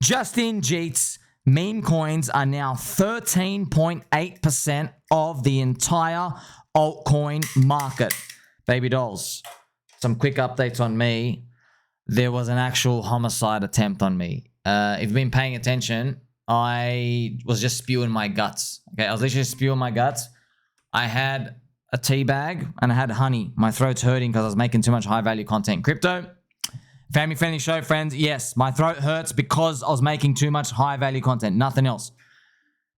Justin Jeets, meme coins are now 13.8% of the entire altcoin market. Baby dolls, some quick updates on me. There was an actual homicide attempt on me. If you've been paying attention, I was just spewing my guts. Okay, I was literally spewing my guts. I had a tea bag and I had honey. My throat's hurting because I was making too much high value content. Crypto, family friendly show, friends. Yes, my throat hurts because I was making too much high value content, nothing else.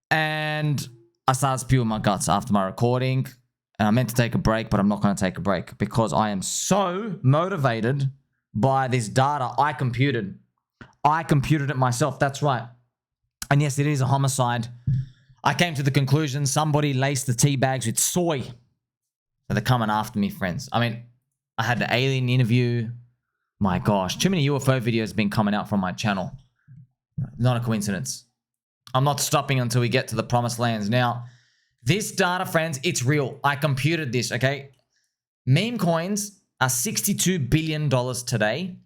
And I started spewing my guts after my recording. And I meant to take a break, but I'm not going to take a break because I am so motivated by this data I computed. I computed it myself. That's right. And yes, it is a homicide. I came to the conclusion somebody laced the tea bags with soy. So they're coming after me, friends. I mean, I had the alien interview. My gosh, too many UFO videos have been coming out from my channel. Not a coincidence. I'm not stopping until we get to the promised lands. Now, this data, friends, it's real. I computed this, okay? Meme coins are $62 billion today.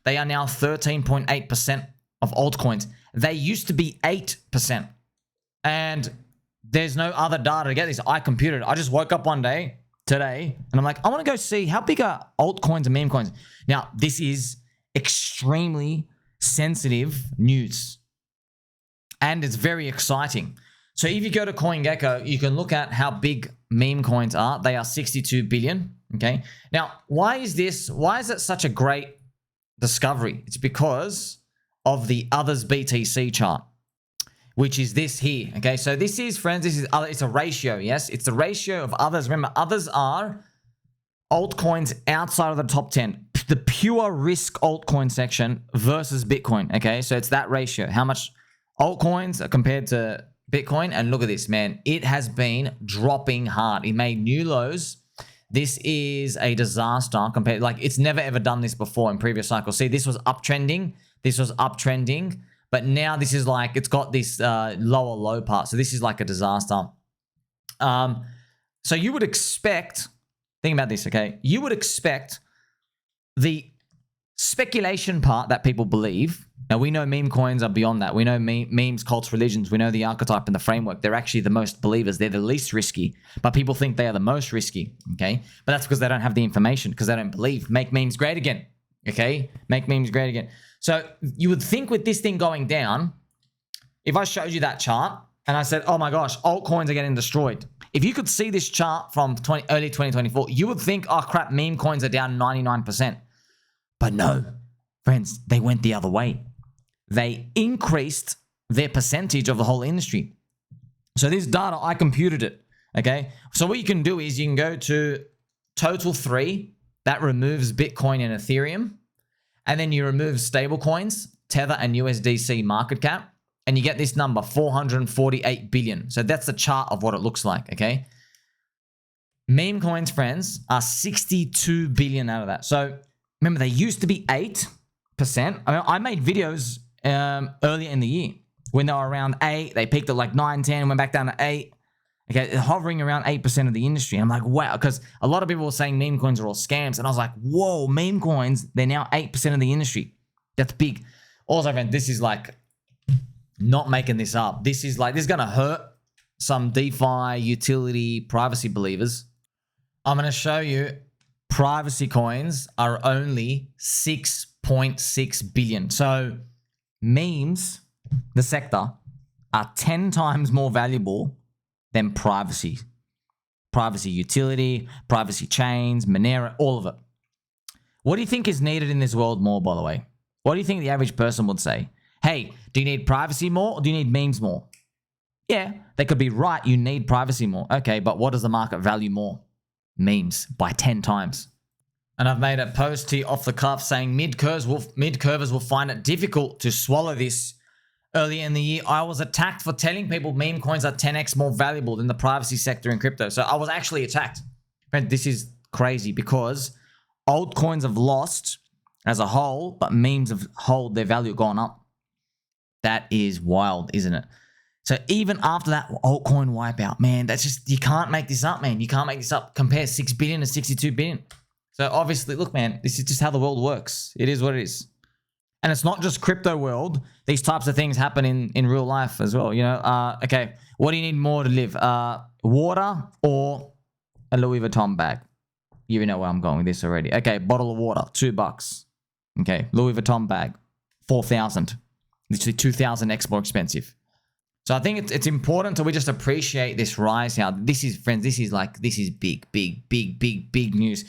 They are now 13.8% of altcoins. They used to be 8%. And there's no other data to get this. I computed it. I just woke up one day, today, and I'm like, I want to go see how big are altcoins and meme coins. Now, this is extremely sensitive news. And it's very exciting. So if you go to CoinGecko, you can look at how big meme coins are. They are 62 billion, okay? Now, why is it such a great discovery? It's because of the others BTC chart, which is this here, okay? So this is, friends, it's a ratio, yes? It's the ratio of others. Remember, others are altcoins outside of the top 10. The pure risk altcoin section versus Bitcoin, okay? So it's that ratio. How much altcoins are compared to Bitcoin? And look at this, man. It has been dropping hard. It made new lows. This is a disaster compared, like it's never ever done this before in previous cycles. See, this was uptrending. This was uptrending. But now this is like, it's got this lower low part. So this is like a disaster. So you would expect, think about this, okay? You would expect the speculation part that people believe. Now, we know meme coins are beyond that. We know memes, cults, religions. We know the archetype and the framework. They're actually the most believers. They're the least risky. But people think they are the most risky, okay? But that's because they don't have the information, because they don't believe. Make memes great again, okay? Make memes great again. So you would think with this thing going down, if I showed you that chart and I said, oh my gosh, altcoins are getting destroyed. If you could see this chart from early 2024, you would think, oh crap, meme coins are down 99%. But no, friends, they went the other way. They increased their percentage of the whole industry. So this data, I computed it, okay? So what you can do is you can go to total 3, that removes Bitcoin and Ethereum. And then you remove stable coins, Tether and USDC market cap, and you get this number, 448 billion. So that's the chart of what it looks like, okay? Meme coins, friends, are 62 billion out of that. So remember, they used to be 8%. I made videos earlier in the year when they were around 8. They peaked at like 9, 10, went back down to 8. Okay, hovering around 8% of the industry. I'm like, wow, because a lot of people were saying meme coins are all scams. And I was like, whoa, meme coins, they're now 8% of the industry. That's big. Also, friend, this is like not making this up. This is going to hurt some DeFi, utility, privacy believers. I'm going to show you privacy coins are only 6.6 billion. So memes, the sector, are 10 times more valuable than privacy utility, privacy chains, Monero, all of it. What do you think is needed in this world more, by the way? What do you think the average person would say? Hey, do you need privacy more or do you need memes more? Yeah, they could be right. You need privacy more. Okay, but what does the market value more? Memes by 10 times. And I've made a post here off the cuff saying mid-curvers will find it difficult to swallow this. Earlier in the year, I was attacked for telling people meme coins are 10x more valuable than the privacy sector in crypto. So I was actually attacked. Friend, this is crazy because altcoins have lost as a whole, but memes have held their value gone up. That is wild, isn't it? So even after that altcoin wipeout, man, that's just, you can't make this up, man. You can't make this up. Compare 6 billion to 62 billion. So obviously, look, man, this is just how the world works. It is what it is. And it's not just crypto world. These types of things happen in real life as well. You know, okay, what do you need more to live? Water or a Louis Vuitton bag? You know where I'm going with this already. Okay, bottle of water, $2. Okay, Louis Vuitton bag, 4,000. Literally 2,000x more expensive. So I think it's important that we just appreciate this rise now. This is, friends, this is big news.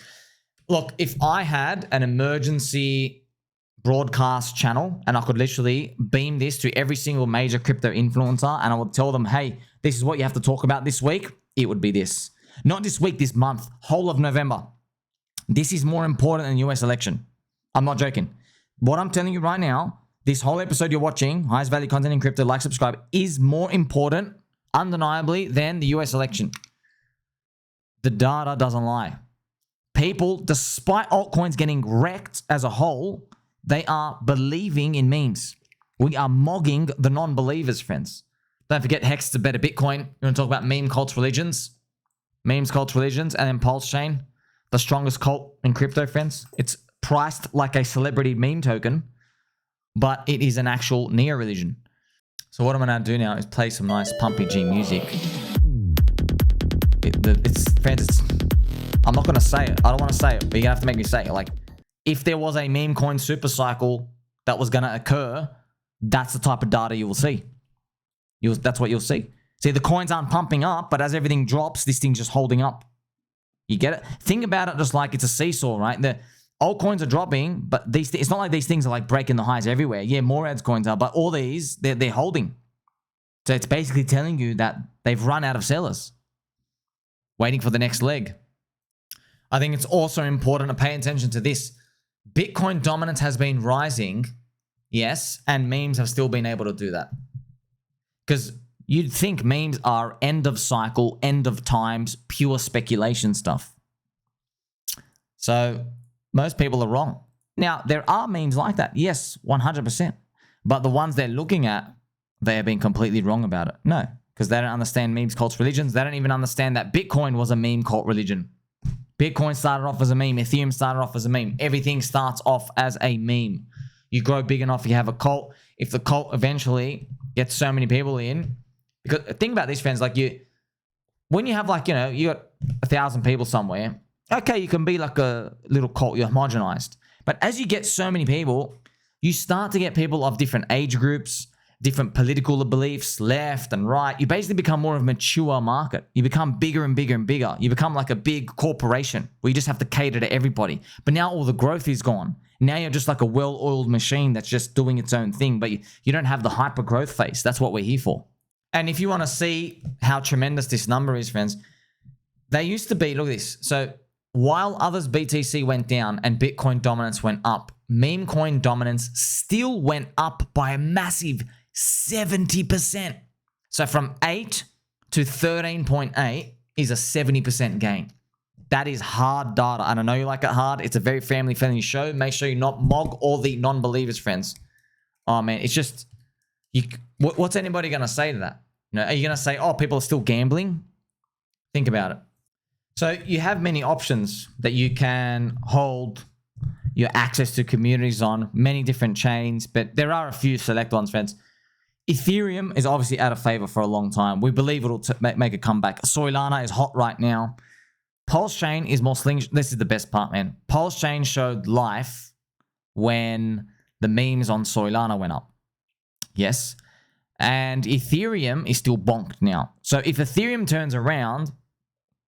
Look, if I had an emergency broadcast channel and I could literally beam this to every single major crypto influencer and I would tell them, hey, this is what you have to talk about this week, it would be this. Not this week, this month, whole of November. This is more important than the US election. I'm not joking. What I'm telling you right now, this whole episode you're watching, highest value content in crypto, like, subscribe, is more important, undeniably, than the US election. The data doesn't lie. People, despite altcoins getting wrecked as a whole, they are believing in memes. We are mogging the non-believers, friends. Don't forget, Hex is a better Bitcoin. You want to talk about meme cults religions? Memes, cults, religions, and then PulseChain, the strongest cult in crypto, friends. It's priced like a celebrity meme token, but it is an actual neo-religion. So what I'm going to do now is play some nice pumpy G music. Friends, I'm not going to say it. I don't want to say it, but you're going to have to make me say it. Like, if there was a MemeCoin SuperCycle that was going to occur, that's the type of data you will see. That's what you'll see. See, the coins aren't pumping up, but as everything drops, this thing's just holding up. You get it? Think about it just like it's a seesaw, right? The altcoins are dropping, but it's not like these things are like breaking the highs everywhere. Yeah, more altcoins are, but all these, they're holding. So it's basically telling you that they've run out of sellers, waiting for the next leg. I think it's also important to pay attention to this. Bitcoin dominance has been rising, yes, and memes have still been able to do that. Because you'd think memes are end of cycle, end of times, pure speculation stuff. So most people are wrong. Now, there are memes like that. Yes, 100%. But the ones they're looking at, they have been completely wrong about it. No, because they don't understand memes, cults, religions. They don't even understand that Bitcoin was a meme cult religion. Bitcoin started off as a meme. Ethereum started off as a meme. Everything starts off as a meme. You grow big enough, you have a cult. If the cult eventually gets so many people in, because think about this, friends, like when you have like, you know, you got 1,000 people somewhere, okay, you can be like a little cult, you're homogenized. But as you get so many people, you start to get people of different age groups, different political beliefs, left and right. You basically become more of a mature market. You become bigger and bigger and bigger. You become like a big corporation where you just have to cater to everybody. But now all the growth is gone. Now you're just like a well-oiled machine that's just doing its own thing, but you don't have the hyper growth phase. That's what we're here for. And if you want to see how tremendous this number is, friends, they used to be, look at this. So while others BTC went down and Bitcoin dominance went up, MemeCoin dominance still went up by a massive 70%. So from 8 to 13.8 is a 70% gain. That is hard data. And I know you like it hard. It's a very family-friendly show. Make sure you not mog all the non-believers, friends. Oh, man, it's just... what's anybody going to say to that? You know, are you going to say, oh, people are still gambling? Think about it. So you have many options that you can hold your access to communities on, many different chains, but there are a few select ones, friends. Ethereum is obviously out of favor for a long time. We believe it'll make a comeback. Solana is hot right now. PulseChain is more Slingshot. This is the best part, man. PulseChain showed life when the memes on Solana went up. Yes. And Ethereum is still bonked now. So if Ethereum turns around,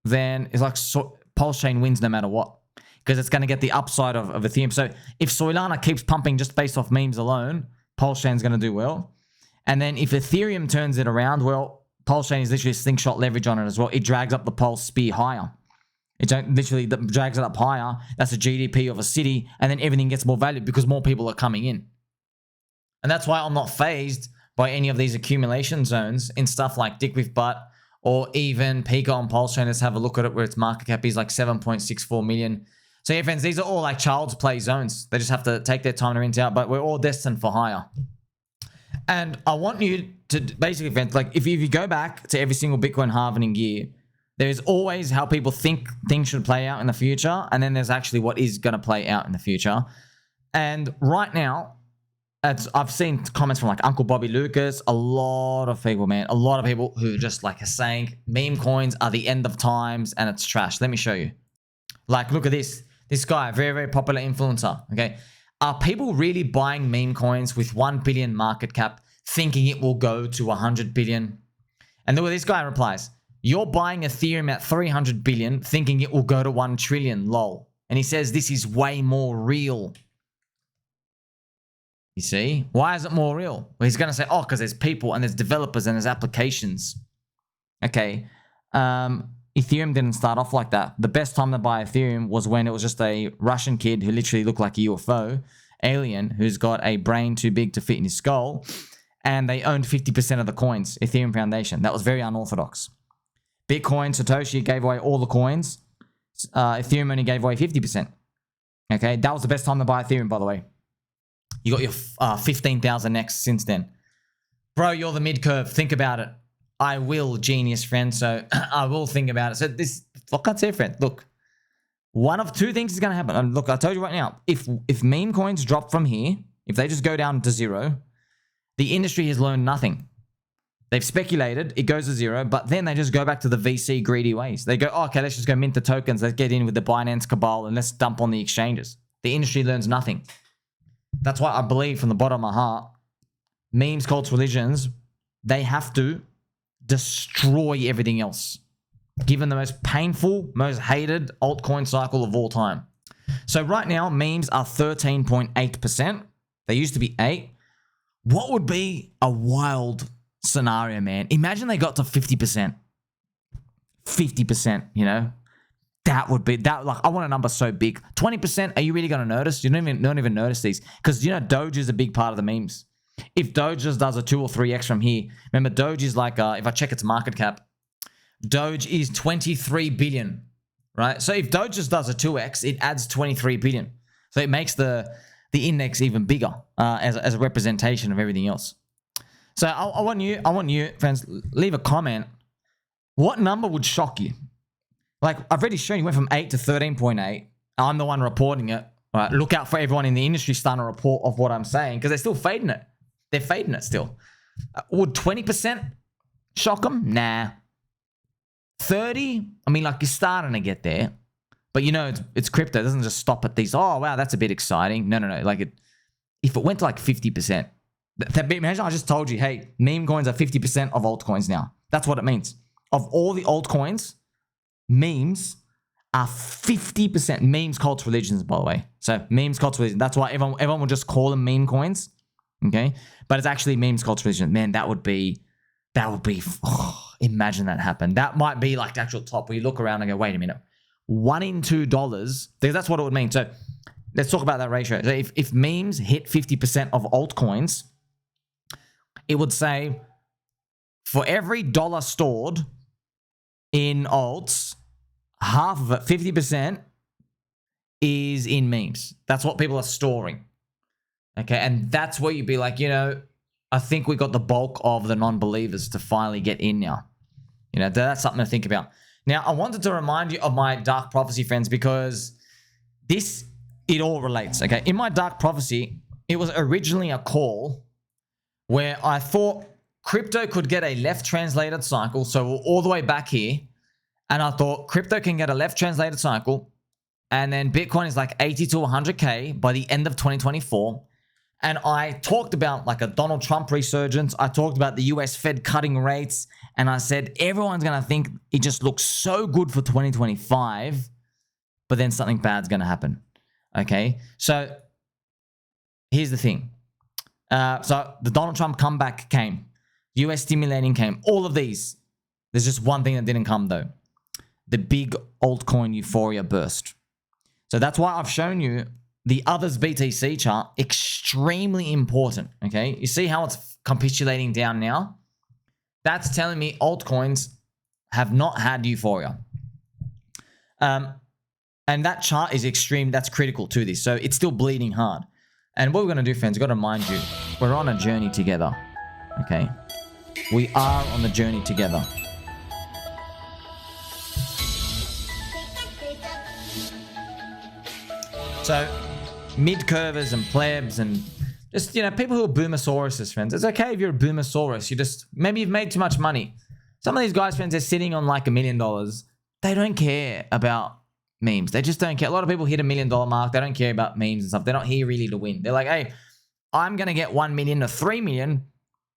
then it's like PulseChain wins no matter what. Because it's going to get the upside of Ethereum. So if Solana keeps pumping just based off memes alone, PulseChain's going to do well. And then if Ethereum turns it around, well, PulseChain is literally a slingshot leverage on it as well. It drags up the Pulse spear higher. It literally drags it up higher. That's a GDP of a city. And then everything gets more value because more people are coming in. And that's why I'm not fazed by any of these accumulation zones in stuff like DickWifButt or even PIKA on PulseChain. Let's have a look at it where its market cap is like 7.64 million. So yeah, friends, these are all like child's play zones. They just have to take their time to rinse out, but we're all destined for higher. And I want you to basically, friends, like if you go back to every single Bitcoin halving year, there's always how people think things should play out in the future. And then there's actually what is going to play out in the future. And right now, I've seen comments from like Uncle Bobby Lucas, a lot of people, man, a lot of people who just like are saying meme coins are the end of times and it's trash. Let me show you. Like, look at this. This guy, very, very popular influencer, okay? Are people really buying meme coins with 1 billion market cap thinking it will go to 100 billion? And look what this guy replies. You're buying Ethereum at 300 billion thinking it will go to 1 trillion, lol. And he says this is way more real. You see? Why is it more real? Well, he's going to say, oh, because there's people and there's developers and there's applications. Okay. Ethereum didn't start off like that. The best time to buy Ethereum was when it was just a Russian kid who literally looked like a UFO alien who's got a brain too big to fit in his skull. And they owned 50% of the coins, Ethereum Foundation. That was very unorthodox. Bitcoin, Satoshi gave away all the coins. Ethereum only gave away 50%. Okay. That was the best time to buy Ethereum, by the way. You got your 15,000 next since then. Bro, you're the mid-curve. Think about it. I will, genius friend. So I will think about it. So this, what can I say, friend? Look, one of two things is going to happen. And look, I told you right now, if meme coins drop from here, if they just go down to zero, the industry has learned nothing. They've speculated, it goes to zero, but then they just go back to the VC greedy ways. They go, oh, okay, let's just go mint the tokens. Let's get in with the Binance cabal and let's dump on the exchanges. The industry learns nothing. That's why I believe from the bottom of my heart, memes, cults, religions, they have to destroy everything else. Given the most painful, most hated altcoin cycle of all time. So right now, memes are 13.8%. They used to be 8%. What would be a wild scenario, man? Imagine they got to 50%. 50%, you know? That would be that. Like, I want a number so big. 20%. Are you really going to notice? You don't even notice these because you know Doge is a big part of the memes. If Doge just does a 2 or 3x from here, remember Doge is like if I check its market cap, Doge is 23 billion, right? So if Doge just does a 2x, it adds 23 billion. So it makes the index even bigger as a representation of everything else. So I want you, friends, leave a comment. What number would shock you? Like, I've already shown you, went from 8 to 13.8. I'm the one reporting it. All right, look out for everyone in the industry starting to report of what I'm saying because they're still fading it. They're fading it still. Would 20% shock them? Nah. 30? I mean, like, you're starting to get there. But you know, it's crypto. It doesn't just stop at these, oh, wow, that's a bit exciting. No. Like, if it went to like 50%, imagine I just told you, hey, meme coins are 50% of altcoins now. That's what it means. Of all the altcoins, memes are 50%. Memes, cults, religions, by the way. So memes, cults, religions. That's why everyone will just call them meme coins. Okay. But it's actually memes, cults, religions. Man, that would be, imagine that happen. That might be like the actual top where you look around and go, wait a minute. $1 in $2, because that's what it would mean. So let's talk about that ratio. So if memes hit 50% of altcoins, it would say for every dollar stored in alts, half of it, 50%, is in memes. That's what people are storing. Okay, and that's where you'd be like, you know, I think we got the bulk of the non-believers to finally get in now. You know, that's something to think about. Now, I wanted to remind you of my dark prophecy, friends, because it all relates, okay? In my dark prophecy, it was originally a call where I thought crypto could get a left-translated cycle, so we're all the way back here, and I thought crypto can get a left-translated cycle, and then Bitcoin is like 80 to 100K by the end of 2024, and I talked about like a Donald Trump resurgence. I talked about the US Fed cutting rates, and I said everyone's going to think it just looks so good for 2025, but then something bad's going to happen, okay? So here's the thing. So the Donald Trump comeback came. US stimulating came. All of these. There's just one thing that didn't come, though. The big altcoin euphoria burst. So that's why I've shown you the others BTC chart. Extremely important, okay? You see how it's capitulating down now? That's telling me altcoins have not had euphoria. And that chart is extreme. That's critical to this. So it's still bleeding hard. And what we're going to do, friends, I've got to remind you, we're on a journey together, okay? We are on the journey together. So, mid-curvers and plebs and Just, you know, people who are boomersauruses, friends. It's okay if you're a boomersaurus. Maybe you've made too much money. Some of these guys, friends, they're sitting on like $1 million. They don't care about memes. They just don't care. A lot of people hit $1 million mark. They don't care about memes and stuff. They're not here really to win. They're like, hey, I'm going to get 1 million to 3 million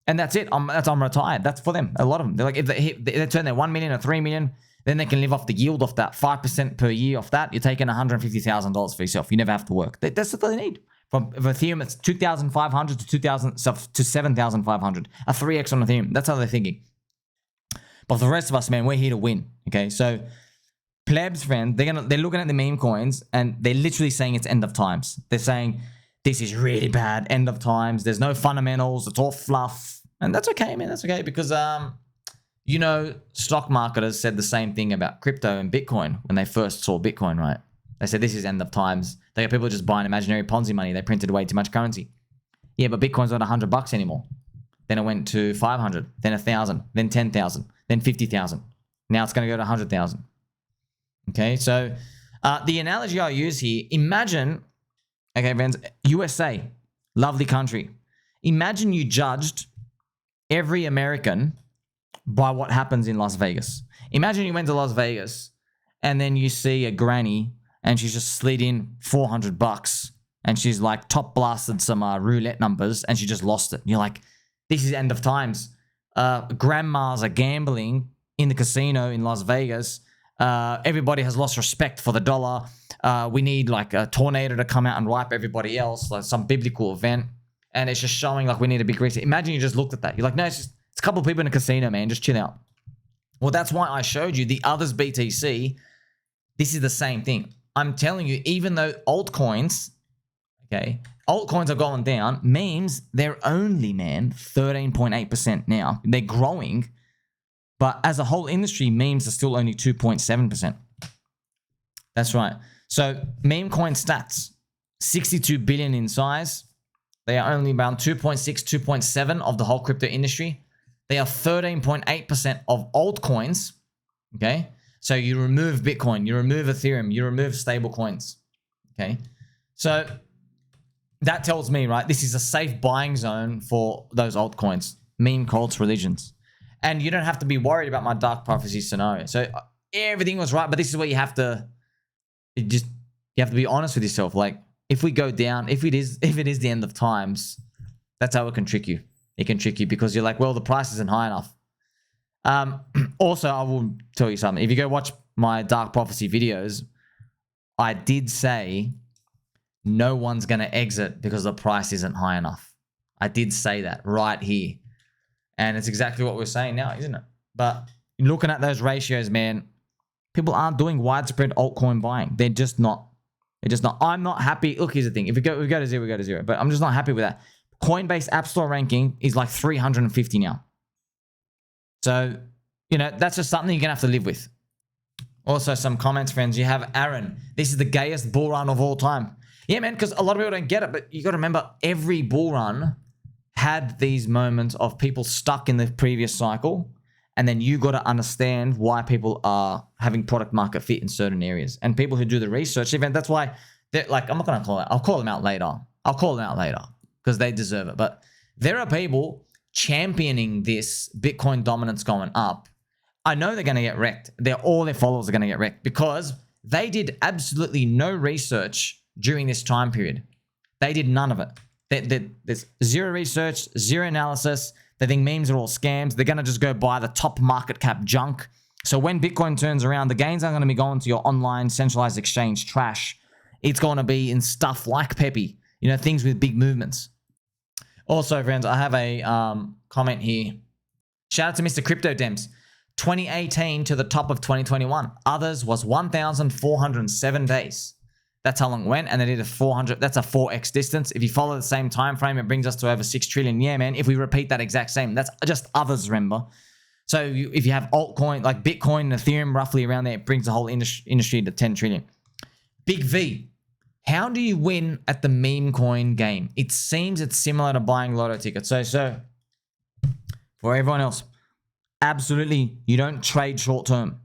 and that's it. I'm retired. That's for them. A lot of them. They're like, if they turn their 1 million to 3 million, then they can live off the yield off that. 5% per year off that. You're taking $150,000 for yourself. You never have to work. That's what they need. From Ethereum, it's 2,500 to 7,500. A 3x on Ethereum. That's how they're thinking. But for the rest of us, man, we're here to win. Okay, so plebs, friend, they're looking at the meme coins and they're literally saying it's end of times. They're saying this is really bad, end of times. There's no fundamentals. It's all fluff, and that's okay, man. That's okay because you know, stock marketers said the same thing about crypto and Bitcoin when they first saw Bitcoin, right? They said this is end of times. They got people just buying imaginary Ponzi money. They printed way too much currency. Yeah, but Bitcoin's not $100 anymore. Then it went to 500, then 1,000, then 10,000, then 50,000. Now it's going to go to 100,000. Okay, so the analogy I use here, imagine, okay, friends, USA, lovely country. Imagine you judged every American by what happens in Las Vegas. Imagine you went to Las Vegas and then you see a granny and she's just slid in $400 and she's like top blasted some roulette numbers and she just lost it. And you're like, this is end of times. Grandmas are gambling in the casino in Las Vegas. Everybody has lost respect for the dollar. We need like a tornado to come out and wipe everybody else, like some biblical event. And it's just showing like we need a big reset. Imagine you just looked at that. You're like, no, it's a couple of people in a casino, man. Just chill out. Well, that's why I showed you the others BTC. This is the same thing. I'm telling you, even though altcoins, okay, altcoins are going down, memes, they're only, man, 13.8% now. They're growing. But as a whole industry, memes are still only 2.7%. That's right. So MemeCoin stats, 62 billion in size. They are only around 2.6, 2.7 of the whole crypto industry. They are 13.8% of altcoins. Okay. So you remove Bitcoin, you remove Ethereum, you remove stable coins. Okay. So that tells me, right, this is a safe buying zone for those altcoins, meme cults, religions. And you don't have to be worried about my dark prophecy scenario. So everything was right, but this is where you have to be honest with yourself. Like if we go down, if it is the end of times, that's how it can trick you. It can trick you because you're like, well, the price isn't high enough. Also, I will tell you something. If you go watch my dark prophecy videos, I did say no one's going to exit because the price isn't high enough. I did say that right here. And it's exactly what we're saying now, isn't it? But looking at those ratios, man, people aren't doing widespread altcoin buying. They're just not. I'm not happy. Look, here's the thing. If we go to zero, we go to zero. But I'm just not happy with that. Coinbase App Store ranking is like 350 now. So, you know, that's just something you're going to have to live with. Also, some comments, friends. You have Aaron. This is the gayest bull run of all time. Yeah, man, because a lot of people don't get it. But you got to remember, every bull run had these moments of people stuck in the previous cycle. And then you got to understand why people are having product market fit in certain areas. And people who do the research, even that's why they're like, I'm not going to call it. I'll call them out later. Because they deserve it. But there are people championing this Bitcoin dominance going up. I know they're going to get wrecked. All their followers are going to get wrecked because they did absolutely no research during this time period. They did none of it. There's zero research, zero analysis. They think memes are all scams. They're going to just go buy the top market cap junk. So when Bitcoin turns around, the gains aren't going to be going to your online centralized exchange trash. It's going to be in stuff like Pepe, you know, things with big movements. Also, friends, I have a comment here. Shout out to Mr. Crypto Dems. 2018 to the top of 2021. Others was 1,407 days. That's how long it went, and they did a 400. That's a 4x distance. If you follow the same time frame, it brings us to over 6 trillion. Yeah, man. If we repeat that exact same, that's just others. Remember. So if you have altcoin like Bitcoin and Ethereum, roughly around there, it brings the whole industry to 10 trillion. BigVie. How do you win at the meme coin game? It seems it's similar to buying lotto tickets. So for everyone else, absolutely, you don't trade short term.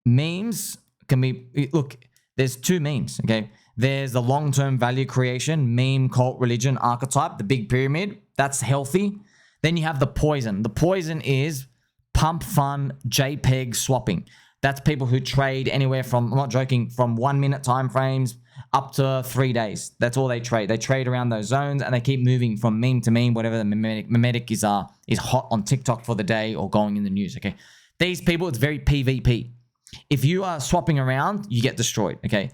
Memes can be, look, there's two memes, okay? There's the long-term value creation, meme, cult, religion, archetype, the big pyramid. That's healthy. Then you have the poison. The poison is pump fun JPEG swapping. That's people who trade anywhere from, I'm not joking, from 1 minute time frames up to 3 days. That's all they trade. They trade around those zones and they keep moving from meme to meme, whatever the memetic is hot on TikTok for the day or going in the news, okay? These people, it's very PvP. If you are swapping around, you get destroyed, okay?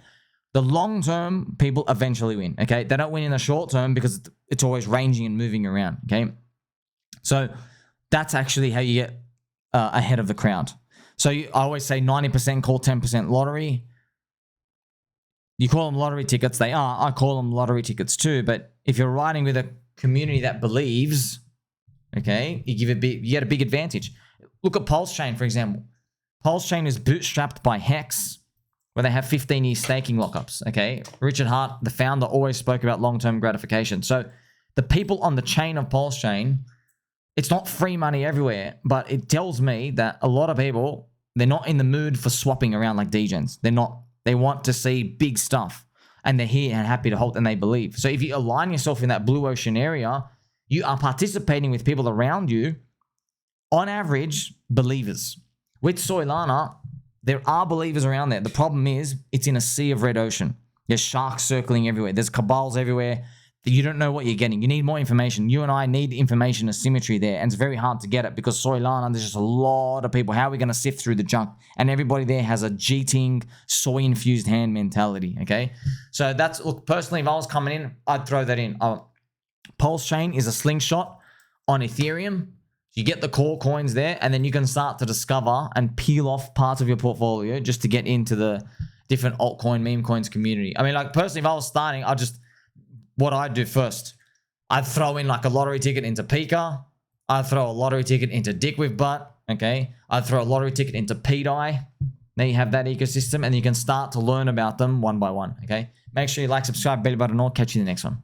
The long-term people eventually win, okay? They don't win in the short term because it's always ranging and moving around, okay? So that's actually how you get ahead of the crowd. So I always say 90% call 10% lottery. You call them lottery tickets. They are. I call them lottery tickets too. But if you're riding with a community that believes, okay, you get a big advantage. Look at PulseChain, for example. PulseChain is bootstrapped by Hex, where they have 15-year staking lockups, okay? Richard Hart, the founder, always spoke about long-term gratification. So the people on the chain of PulseChain, it's not free money everywhere, but it tells me that a lot of people, they're not in the mood for swapping around like degens. They're not. They want to see big stuff, and they're here and happy to hold, and they believe. So if you align yourself in that blue ocean area, you are participating with people around you, on average, believers. With Solana, there are believers around there. The problem is it's in a sea of red ocean. There's sharks circling everywhere. There's cabals everywhere. You don't know what you're getting. You need more information. You and I need information asymmetry there, and it's very hard to get it because Solana, there's just a lot of people. How are we going to sift through the junk? And everybody there has a cheating, soy-infused hand mentality, okay? So that's, look, personally, if I was coming in, I'd throw that in. PulseChain is a slingshot on Ethereum. You get the core coins there, and then you can start to discover and peel off parts of your portfolio just to get into the different altcoin, meme coins community. I mean, like, personally, if I was starting, what I'd do first, I'd throw in like a lottery ticket into PIKA. I'd throw a lottery ticket into DickWifButt, okay? I'd throw a lottery ticket into PDI. Now you have that ecosystem, and you can start to learn about them one by one, okay? Make sure you like, subscribe, bell button, and I'll catch you in the next one.